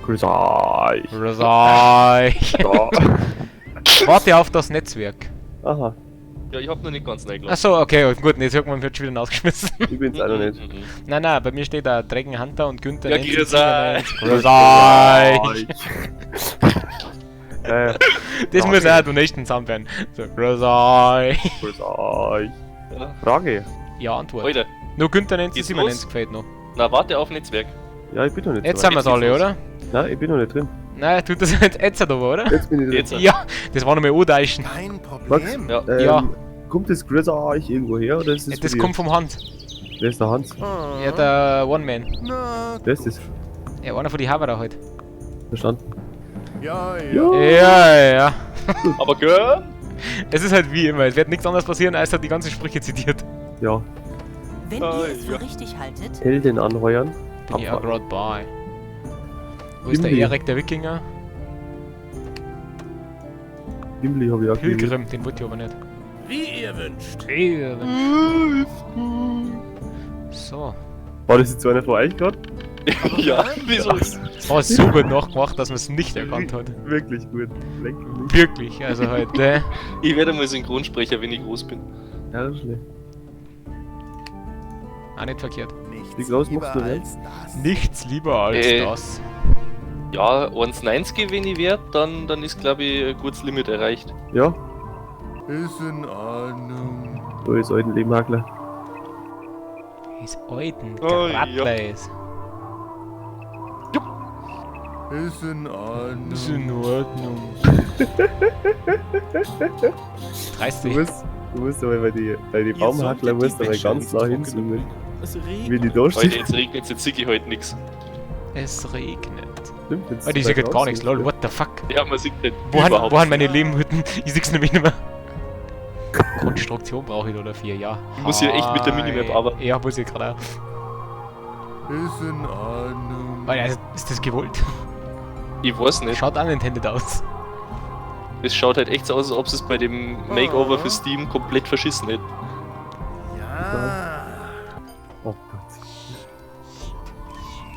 Grüß euch. Grüß euch. Ja. Warte auf das Netzwerk. Aha, Ja, ich hab noch nicht ganz reingelassen. Achso, okay, gut, jetzt hört man, wird schon wieder rausgeschmissen. ich bin's auch noch nicht. Nein, bei mir steht da Dragon Hunter und Günther. Ja, nennt grüß sich euch. Grüß euch. Das muss auch Donation zusammen werden. So, grüß euch. Grüß euch. Ja. Frage. Ja, Antwort. Alter, Nur Günther nennt sich Geht's 97 los? gefällt noch. na warte auf Netzwerk. Ja, ich bin noch nicht Jetzt drin. sind wir's alle, oder? Nein, ich bin noch nicht drin. Nein, tut das jetzt aber, oder? Jetzt bin ich drin. Jetzt. Ja, das war nochmal O-Deichen. Kein Max, Problem. Ja. Ja. Kommt das Grüß euch irgendwo her oder ist das Das von dir? kommt vom Hans. Wer ist der Hans? Ja, der One-Man. Na, Wer ist das? Ja, einer von die Haberer halt. Verstanden? ja, ja. Ja. Ja, ja. Aber gell? Es ist halt wie immer, es wird nichts anderes passieren, als er die ganzen Sprüche zitiert. Ja. Wenn Ah, ihr es für ja. richtig haltet, Helden anheuern. Bin ich auch Abfahren. gerade bei. Wo ist der Gimli. Erik, der Wikinger? Gimli hab ich auch gelesen. Pilgrim, den wollte ich aber nicht. Wie ihr wünscht. So. War das jetzt so einer von euch gerade? Ja, wieso? Das war so gut nachgemacht, dass man es nicht erkannt hat. Wirklich gut. Leck mich. Wirklich, also halt, Ich werde mal Synchronsprecher, wenn ich groß bin. Ja, das ist schlecht. auch nicht verkehrt. Nichts Wie groß lieber machst du denn? als das. Nichts lieber als das. Ja, 1,90 wenn ich werd, dann ist glaube ich ein gutes Limit erreicht. Ja, Ist in Ordnung. so ist alten Lebenhagler. Ist alten, Oh, Gratleis. Ist in Ordnung. Ist in Ordnung. 30. Du musst aber bei die Baumhackler musst du aber ganz nah hinzoomen. Es regnet. Wie die da Alter, stehen. jetzt regnet jetzt sehe ich heute nichts. Es regnet. Stimmt, jetzt Oh, die ist sieht weit gar nichts, raus. lol, what the fuck? Ja, man sieht nicht Wo haben meine Lebenhütten? Ich sieh's nämlich nicht mehr. Konstruktion brauche ich oder 4, ja. Ich muss hier echt mit der Minimap arbeiten. Ja, muss ich gerade auch. Ist in Ordnung. Alter, ist das gewollt? Ich weiß nicht. Schaut unintended aus. Es schaut halt echt so aus, als ob es bei dem Makeover für Steam komplett verschissen hätte. Ja. Oh Gott.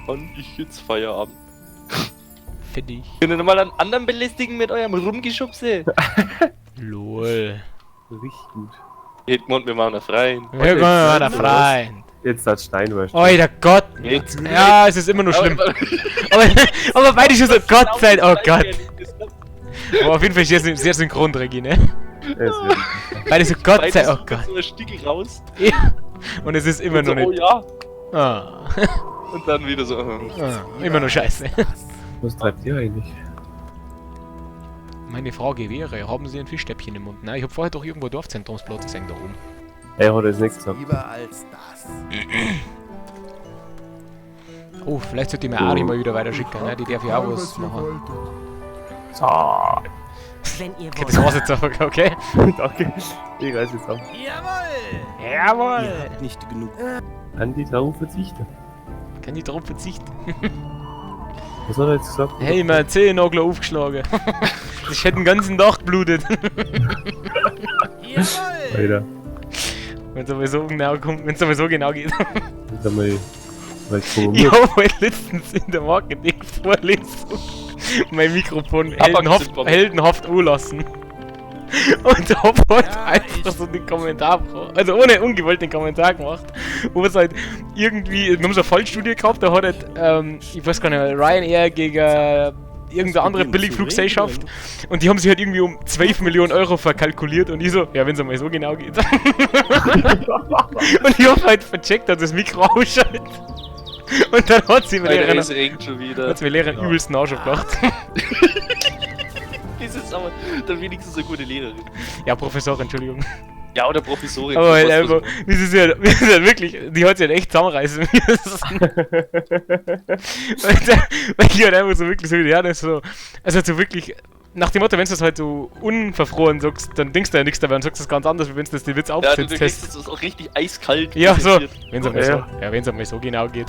Und ich jetzt Feierabend. Finde ich. Könnt ihr mal einen anderen belästigen mit eurem Rumgeschubse? Lol. Richtig gut. Ihr hättet gemeint, wir machen einen freien. Wir kommen mal der Freund. Jetzt hat Steinwurst. Alter Gott. Jetzt. Ja, es ist immer noch schlimm. Aber beide schon so, Gott sei Dank, oh Gott. Aber auf jeden Fall sehr synchron, Regi, ne? Beide so, Gott sei Dank, oh Gott. so ein Stück raus. Ja. Und es ist immer Und noch so, oh nicht. ja. Ah. Und dann wieder so. Immer noch scheiße. Was treibt ihr eigentlich? Meine Frage wäre, haben Sie ein Fischstäbchen im Mund? Nein, ich habe vorher doch irgendwo Dorfzentrumsplatz gesehen da oben. Er hat jetzt nichts gesagt. Lieber als das. Oh, vielleicht sollte ich mir Ari mal wieder weiter schicken, ne? Die darf ja auch was machen. So. wenn ihr Okay, das wollt. war's jetzt aber, okay? Danke. Ich reiß jetzt ab. Jawohl. Jawohl! Ihr habt nicht genug. An die darauf verzichten. Kann ich darauf verzichten? Was hat er jetzt gesagt? Hey, mein Zehennagel aufgeschlagen. Ich hätte den ganzen Tag geblutet. Jawohl. Alter. Wenn es aber so genau kommt, wenn es aber so genau geht. Das haben wir mal Ich promoviert. habe halt letztens in der Marketing-Vorlesung mein Mikrofon heldenhaft anlassen. Und hab halt Ja, einfach so den Kommentar, also ohne ungewollt den Kommentar gemacht, wo es halt irgendwie, wir haben so eine Fallstudie gehabt, da hat halt, ich weiß gar nicht, Ryanair gegen irgendeine andere Billigfluggesellschaft und die haben sich halt irgendwie um 12 Millionen Euro verkalkuliert und ich so, ja, wenn es einmal so genau geht. Und ich hab halt vercheckt, dass das Mikro ausschaltet. Und dann hat sie mir Alter, Lehrerin, es regnet schon wieder. übelsten Arsch aufgelacht. Das ist aber dann wenigstens eine gute Lehrerin. Ja, Professorin, Entschuldigung. Ja, oder Professorin. Aber halt was- einfach, wie sie halt wirklich, die hat sich halt echt zusammenreißen müssen. Weil die halt einfach so wirklich so, ja, das ist so, also so wirklich, nach dem Motto, wenn du das halt so unverfroren sagst, dann denkst du ja nichts dabei und sagst das ganz anders, wie wenn du das den Witz Ja, du aufsetzt kriegst hast. das auch richtig eiskalt. Ja, so, präsentiert. wenn es einmal so, ja, wenn es einmal so genau geht.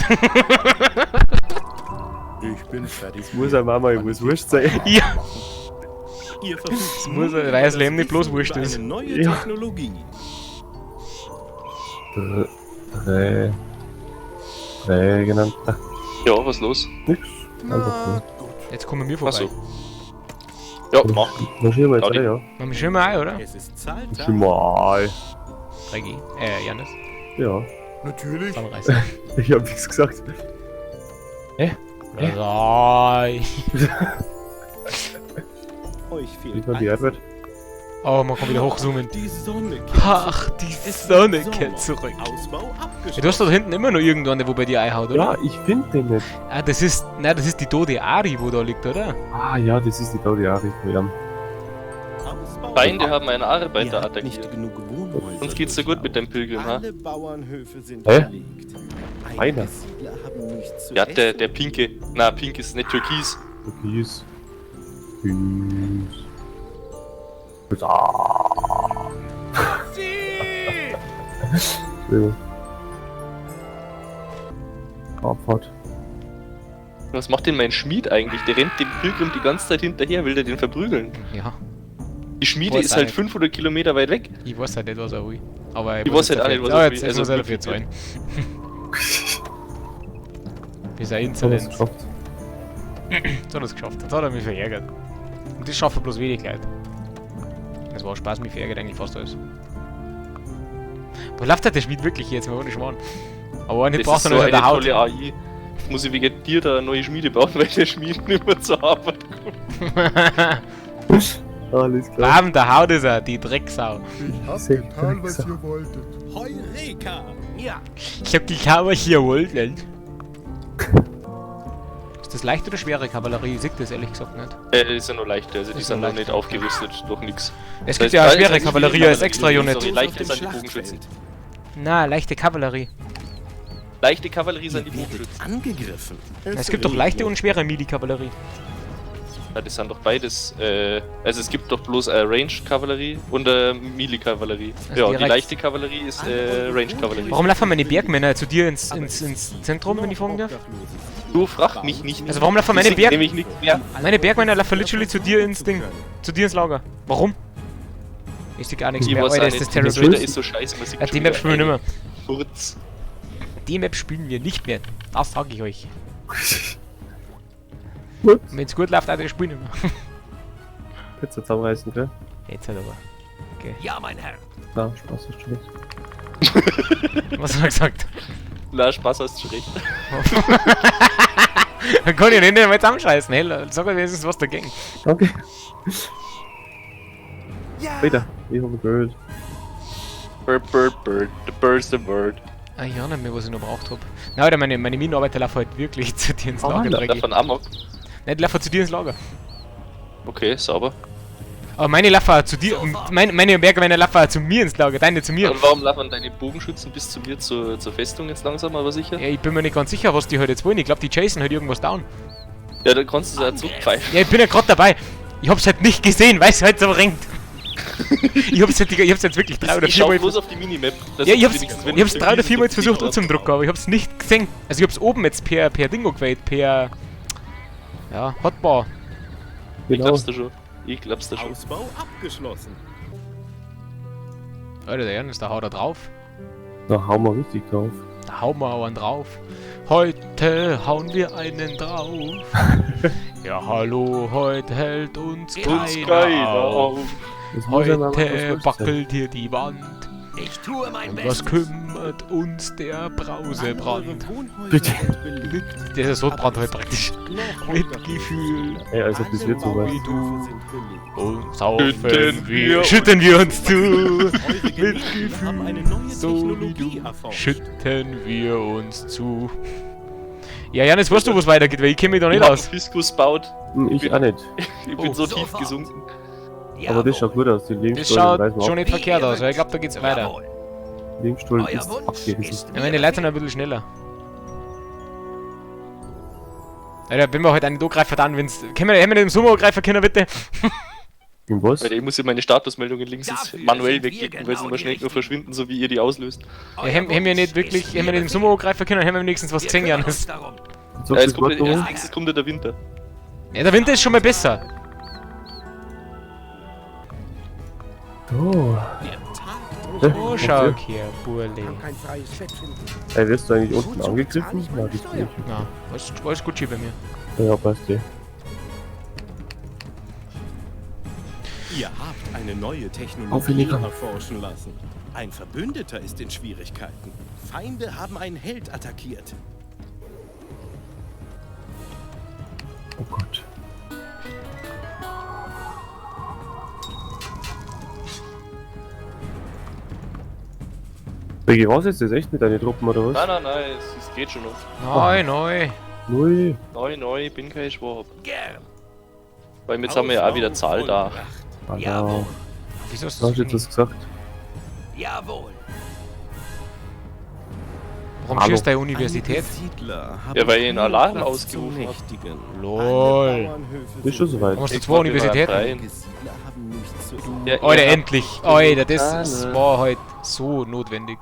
Ich bin fertig. Muss er Mama, ich muss wurscht sein. Ja, Ihr verfügt muss nun er- weil das über Leben nicht bloß Wissen wurscht über ist. Eine neue Ja. Technologie. Drei genannt. Ach, Ja, was los? nix. Einfach Na nur. gut. Jetzt kommen wir Achso. vorbei. Ja, mach. Marschieren wir jetzt, Gaudi. oder? Ja. Machen wir schon mal ein, oder? Es ist Zahltag. Schon mal. Regie. Janis. Ja. Natürlich. Zusammenreißen. Ich hab nichts gesagt. Drei. Euch Wie fehlt war die eins. Arbeit? Oh, man kann wieder hochzoomen. Die Sonne kehrt Ach, die Sonne kehrt zurück. Ausbau abgeschlossen. Ja, du hast da hinten immer noch irgendwann, wo bei dir einhaut, oder? Ja, ich finde den nicht. Ah, das ist die tote Ari, wo da liegt, oder? Ah ja, das ist die Claudia Jan. Ausbau. Feinde haben einen Ihr Arbeiter habt nicht attackiert. genug Wohnhäuser. Uns geht's so gut mit dem Pilgrim, ha? Alle Bauernhöfe sind Hä? belegt. Einer. Einige Siedler haben nichts zu Ja, essen. der Pinke. Na, Pink ist nicht Türkis. Türkis. Tschüss. Ah. Entschuldigung. Abfahrt. Was macht denn mein Schmied eigentlich? Der rennt dem Pilgrim die ganze Zeit hinterher, will der den verprügeln. Ja. Die Schmiede Weiß ist halt nicht. 500 Kilometer weit weg. Ich weiß halt nicht, was er will. Aber Ich weiß halt auch nicht, was er er will. will. Jetzt Also muss er wirklich dafür zahlen. Bis er So was Insolvenz. geschafft. Jetzt hat er es geschafft. Jetzt hat er mich verärgert. Und das schaffen bloß wenig Leute. Das war Spaß, mich verärgert eigentlich fast alles. Wo läuft halt der Schmied wirklich jetzt, mal ohne Schmarrn? Aber nicht Das braucht ist er so noch eine der Haut. tolle AI. Jetzt muss ich wegen dir da eine neue Schmiede bauen, weil der Schmied nicht mehr zur Arbeit kommt. Alles klar. Bam, der Haut ist er, die Drecksau. Sehr gut. Heureka! Ja. Ich hab geklaut, was ihr wollt, nicht? Ist das leichte oder schwere Kavallerie? Ich sehe das ehrlich gesagt nicht. Das ist ja nur leichte, also die Ist sind nur noch nicht leicht. aufgerüstet, doch nix. Es Das gibt heißt, ja da ist schwere eigentlich Kavallerie die als extra Kavallerie, Unit. sorry, leichte Auf sind dem die Bogenschützen. Schlachtfeld. Na, leichte Kavallerie. Leichte Kavallerie sind die Ihr werdet Bogenschützen. angegriffen. Es gibt doch leichte und schwere Mili-Kavallerie. Ja, das sind doch beides, also es gibt doch bloß Range-Kavallerie und Melee-Kavallerie. Also Ja, die direkt- leichte Kavallerie ist Range-Kavallerie. Warum laufen meine Bergmänner zu dir ins Zentrum, wenn ich fragen darf? Du frag mich nicht. Also warum laufen meine Deswegen Berg... nehme ich nicht mehr. Meine Bergmänner laufen literally zu dir ins Ding. Zu dir ins Lager. Warum? Ich sehe gar nichts Ich mehr. weiß Alter, auch ist das nicht, das terrible. Wetter ist so scheiße, man sieht Ja, schon die Map wieder spielen wir nicht mehr. Furz. Die Map spielen wir nicht mehr. Das sag ich euch. Gut. Wenn es gut läuft, auch das spielen nicht mehr. Pizza zusammenreißen, gell? Jetzt halt aber. Ja, mein Herr. Na, Spaß ist schon nichts. Was hat er gesagt? Na, Spaß hast du recht. Dann kann ich nicht mehr zusammenscheißen. Hey, sag mir wenigstens was dagegen. Danke. Weiter. Ich habe gehört. Bird, the bird's the word. Ah ja, nicht mehr, was ich noch braucht hab. Na, Alter, meine Minenarbeiter laufen halt wirklich zu dir ins Lager, Drecki. Davon Amok. Nein, die laufen zu dir ins Lager. Okay, sauber. Aber meine laufen zu dir, meine Bergmänner laufen zu mir ins Lager, deine zu mir. Und warum laufen deine Bogenschützen bis zu mir zur Festung jetzt langsam, aber sicher? Ja, ich bin mir nicht ganz sicher, was die halt jetzt wollen. Ich glaube, die chasen halt irgendwas down. Ja, dann kannst du es auch zurückpfeifen. Ja, ich bin ja gerade dabei. Ich hab's halt nicht gesehen, weil es halt so ringt. Ich hab's jetzt wirklich 3 oder Ich 4 schau Mal... bloß auf die Minimap. Ja, ich hab's 3 oder 4 Mal versucht umzudrücken, aber ich hab's nicht gesehen. Also ich hab's oben jetzt per Dingo gewählt, per... Ja, Hotbar. Ich Genau. glaub's dir schon. Ich glaub's dir schon. Ausbau abgeschlossen. Alter, der Ernst, da haut er drauf. Da hauen wir richtig drauf. Da hauen wir auch einen drauf. Heute hauen wir einen drauf. Ja, hallo, heute hält uns keiner auf. Das muss ja mal was Heute lustig wackelt hier die Wand. Ich tue mein Und was Bestes. kümmert uns der Brausebrand? Bitte. Der Sodbrand halt praktisch. Mit Gefühl sein. Ey, also bis jetzt sowas. wie du. Und saufen Schütten wir, schütten wir uns zu. Mit Eine Gefühl, neue so wie Technologie du. erforscht. Schütten wir uns zu. Ja, Janis, weißt du, wo es weitergeht, weil ich kenne mich da nicht aus. Fiskus baut. Ich auch nicht. Ich bin so tief sofort. gesunken. Aber das schaut gut aus. Die Das Lebensstollen weiß schaut man schon auch. nicht verkehrt aus, weil ich glaube, da geht's weiter. Jawohl. Lebensstollen Euer ist Wunsch abgerissen. ist Ja, meine Leute sind ein bisschen schneller. Alter, wenn wir heute einen Angreifer dann, wenn's... Können wir nicht im Sumo-Greifer können, bitte? Im was? Weil ich muss ja meine Statusmeldungen links Dafür manuell sind wir wegklicken, weil sie genau immer die schnell nur Richtigen. verschwinden, so wie ihr die auslöst. Ja, haben wir nicht wirklich... Haben wir nicht im Sumo-Greifer können, haben wir wenigstens was gesehen, Janis. So Jetzt viel kommt Wort als darum. nächstes kommt der Winter. Ja, der Winter ist schon mal besser. Oh. Oh, schau hier, Burli. Kein freies Fett finden. Ey, wirst du eigentlich unten angegriffen? Ja, das bin ich. Na, alles Gucci bei mir. Ja, passt ja. Ihr habt eine neue Technologie Aufwendiger. erforschen lassen. Ein Verbündeter ist in Schwierigkeiten. Feinde haben einen Held attackiert. Oh Gott. Biggie, was ist das echt mit deinen Truppen oder was? Nein, es geht schon noch. Neu. Nui. Neu, bin kein Schwab. Gern. Weil jetzt haben wir ja auch wieder Zahl da. Alter. Wieso ist Was das hast du jetzt das gesagt? Jawohl. Warum Hallo. schießt deine Universität? Ja, weil ich einen Alarm ausgerufen hab. Lol. Ist schon soweit. Warum hast du Ich zwei wollte Universitäten? mal rein. Ja, Alter, ihr endlich! Alter, das war halt so notwendig.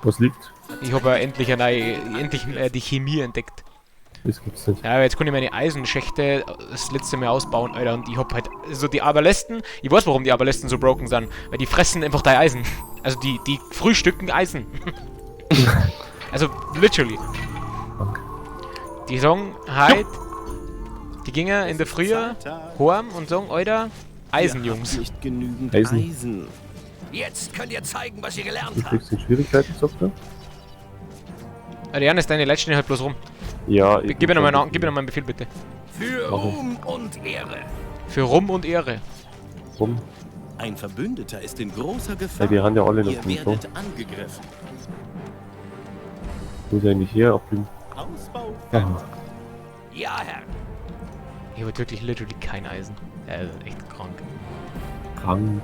Was liegt? Ich habe ja endlich die Chemie entdeckt. Das gibt's nicht. Ja, aber jetzt kann ich meine Eisenschächte das letzte Mal ausbauen, Alter. Und ich hab halt so die Aberlästen. Ich weiß, warum die Aberlästen so broken sind. Weil die fressen einfach dein Eisen. Also die frühstücken Eisen. Also, literally. Die sagen halt, die gingen in der Früh heim und sagen, Alter, Eisen, Jungs. Nicht genügend Eisen. Eisen. Jetzt könnt ihr zeigen, was ihr gelernt Du habt. kriegst in Schwierigkeiten, sagt er? Alter, Janis, deine Leute stehen halt bloß rum. Ja, Gib mir nochmal einen Befehl, bitte. Für Ruhm und Ehre. Für Ruhm und Ehre. Rum. Ein Verbündeter ist in großer Ja, Gefahr. die haben ja alle noch Ihr nicht so. werdet angegriffen. Muss ich eigentlich hier abbiegen? Ausbau. Ja. Ja, Herr. Ich habe wirklich literally kein Eisen. Echt krank. Krank.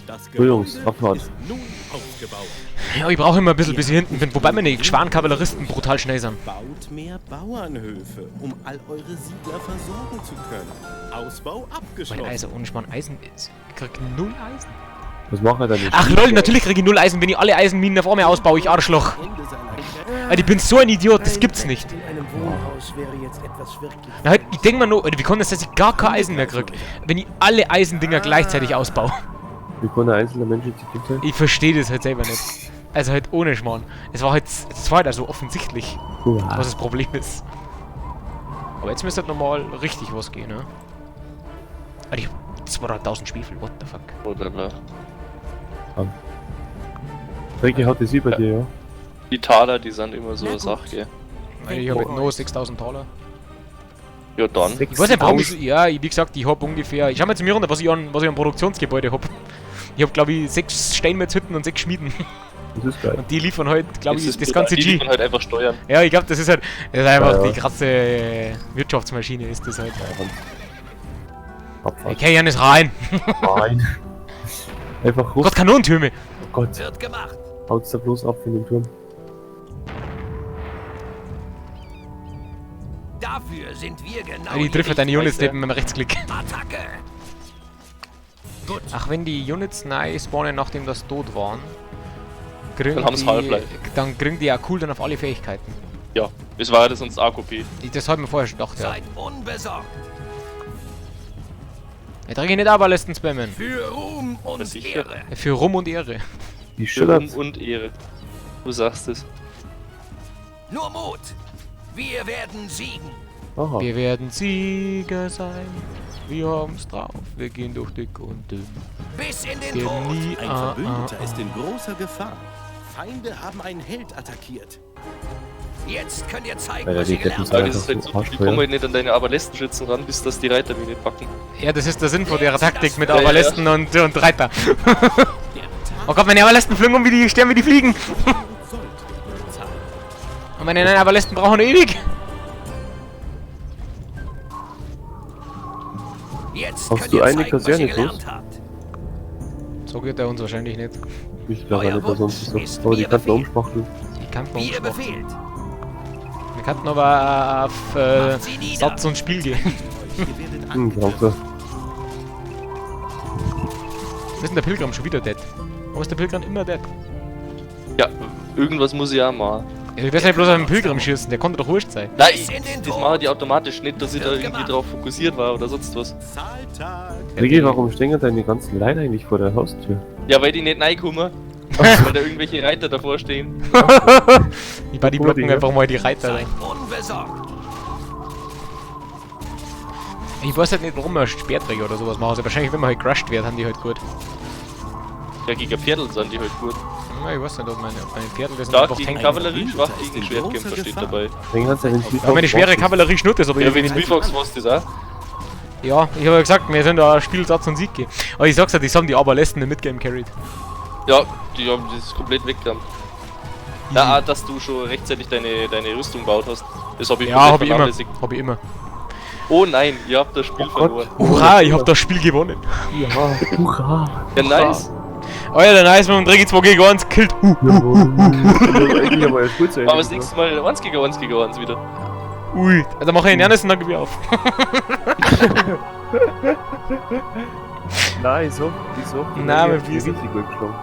Das Jungs, Gebäude Abfahrt. ist nun aufgebaut. Ja, ich brauche immer ein bisschen, bis ich hinten bin. Wobei meine Schwankavalleristen brutal schnell sind. Baut mehr Bauernhöfe, um all eure Siedler versorgen zu können. Ausbau Mein abgeschlossen. Eisen, ohne Schmarrn, Eisen ist. Ich krieg 0 Eisen. Was macht er denn nicht? Ach lol, natürlich krieg ich 0 Eisen, wenn ich alle Eisenminen auf einmal ausbaue, ich Arschloch. Ende seiner Alter, ich bin so ein Idiot, das gibt's nicht. In einem Wohnhaus wäre jetzt etwas wirklich. Na, halt, ich denk mal nur, Alter, wie kommt es, dass ich gar kein Eisen mehr krieg, wenn ich alle Eisendinger gleichzeitig ausbaue? Wie kann ein einzelner Mensch jetzt die sein? Ich verstehe das halt selber nicht. Also halt ohne Schmarrn. Es war halt also offensichtlich, was das Problem ist. Aber jetzt müsste halt nochmal richtig was gehen, ne? Alter, ich hab 200.000 Spielfeld, what the fuck? Oder Ricky hat das bei dir, ja? die Taler, die sind immer so eine Sache, gell? Alter, ich hab halt nur 6.000 $. Ja, dann. Ich weiß nicht, warum ich, ja, wie gesagt, ich hab ungefähr, ich schau mal zu mir runter, was ich an Produktionsgebäude hab. Ich hab, glaube ich, 6 Steinmetzhütten und 6 Schmieden. Das ist geil. Und die liefern halt, glaube ich, ist das ganze die G. kann halt einfach steuern. Ja, ich glaube, das ist einfach Ja, ja. die krasse Wirtschaftsmaschine, ist das halt. Abfahrt. Okay, Janis, rein! Nein. Einfach Gott, hoch. Kanonentürme! Oh Gott. Wird gemacht. Haut's da bloß ab von dem Turm. Dafür sind wir genau. Die trifft halt deine weiß Units der. neben dem Rechtsklick. Attacke. Gut. Ach, wenn die Units neu spawnen, nachdem das tot waren, kriegen Dann haben's Half-Life. dann kriegen die ja cool dann auf alle Fähigkeiten. Ja, das war ja das sonst AKP. Das hab ich mir vorher schon gedacht, ja. Seid unbesorgt. Ich trage nicht Aberlästen spammen. Für Ruhm und sicher. Ehre. Für Ruhm und Ehre. Die Ruhm schillert. und Ehre. Du sagst es. Nur Mut. Wir werden siegen. Aha. Wir werden Sieger sein. Wir haben's drauf. Wir gehen durch dick und dünn. Bis in den Gehen Tod. nie Ein Verbündeter ist in großer Gefahr. Feinde haben einen Held attackiert. Jetzt könnt ihr zeigen, Alter, was die ihr Ketten gelernt Aber sind habt. das ist halt so, Arsch die kommen teuer. halt nicht an deine Aberlästenschützen ran, bis das die Reiter wieder packen. Ja, das ist der Sinn von der Taktik mit Ja, ja, Aberlästen und Reiter. Oh Gott, meine Aberlästen fliegen um wie die sterben wie die Fliegen. Und meine neuen Aberlästen brauchen ewig. Jetzt Hast könnt du ihr eine zeigen, was Kaserne ihr gelernt groß? habt. So geht er uns wahrscheinlich nicht. Ich glaube Euer nicht, dass Wunsch sonst so. ist Aber die mir kannst du Befehl. umspachteln. Ich kann Wie ihr mal befehlt. Wir könnten aber auf Macht sie nieder. Satz und Spiel gehen. Ihr werdet Brauchst du. Wir sind der Pilgrim schon wieder dead. Warum ist der Pilgrim immer dead? Ja, irgendwas muss ich auch machen. Ja, du wirst ja bloß auf den Pilgrim schießen, der konnte doch wurscht sein. Nein, Bis in den das Tod. machen die automatisch nicht, dass ich da Wird irgendwie gemacht. drauf fokussiert war oder sonst was. Zahltag. Ricky, warum stehen deine ganzen Leute eigentlich vor der Haustür? Ja, weil die nicht reinkommen. Weil da irgendwelche Reiter davor stehen. Die Buddy blocken Digga. einfach mal die Reiter Seid rein. unbesorgt. Ich weiß halt nicht, warum wir Speerträger oder sowas machen. Also wahrscheinlich, wenn man halt crushed wird, haben die halt gut. Ja, gegen Pferdl sind die halt gut. Ja, ich weiß nicht, ob meine Pferdl das sind Stark einfach gegen Tank. Kavallerie, schwach Verbündeter ist gegen in Schwertkämpfer großer steht Gefahr. dabei. Deswegen hast du ja den Ja, meine schwere Kavallerie schnurrt das, aber Ja, ich wenn bin du Sweetfox warst, das auch. Ja, ich habe ja gesagt, wir sind da Spielsatz und Sieg gehen. Aber ich sag's ja, die haben die Aberlästen im Midgame carried. Ja, die haben das komplett weggerammt. Ja, auch, dass du schon rechtzeitig deine Rüstung gebaut hast. Das habe ich Ja, hab ich immer. vernachlässigt. Hab ich immer. Oh nein, ihr habt das Spiel Oh Gott. verloren. Hurra, ich hab das Spiel gewonnen. Ja, hurra. Ja, nice. Alter, nice, mit dem Draghi 2 gegen 1 killt. Eigentlich aber jetzt gut sein. Aber das nächste Mal 1 gegen 1 gegen 1 wieder. Ui, also mach ich den Ernst und dann gebe ich auf. Nein, so. Wieso? Nein, wir richtig wissen. gut geschlagen.